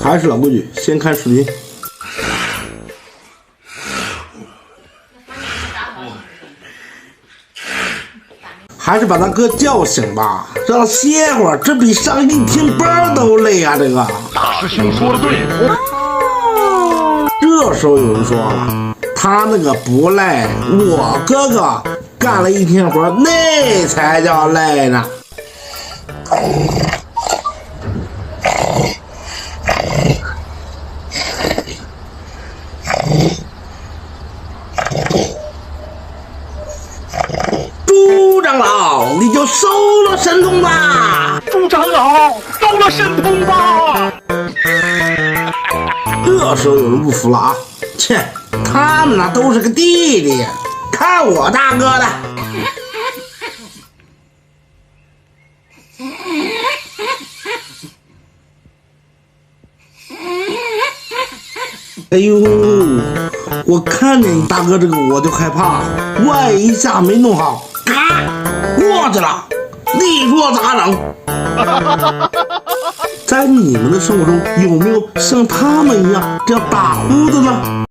还是老规矩，先看视频。还是把咱哥叫醒吧，让他歇会儿，这比上一天班都累啊！这个大师兄说的对。这时候有人说了，他那个不累，我哥哥干了一天活，那才叫累呢。朱长老，你就收了神通吧！朱长老，收了神通吧！这时候有人不服了啊！切，他们那都是个弟弟，看我大哥的！哎呦，我看见你大哥这个我就害怕，万一下没弄好，嘎过去了，你说咋整？在你们的生活中有没有像他们一样这样打呼的呢？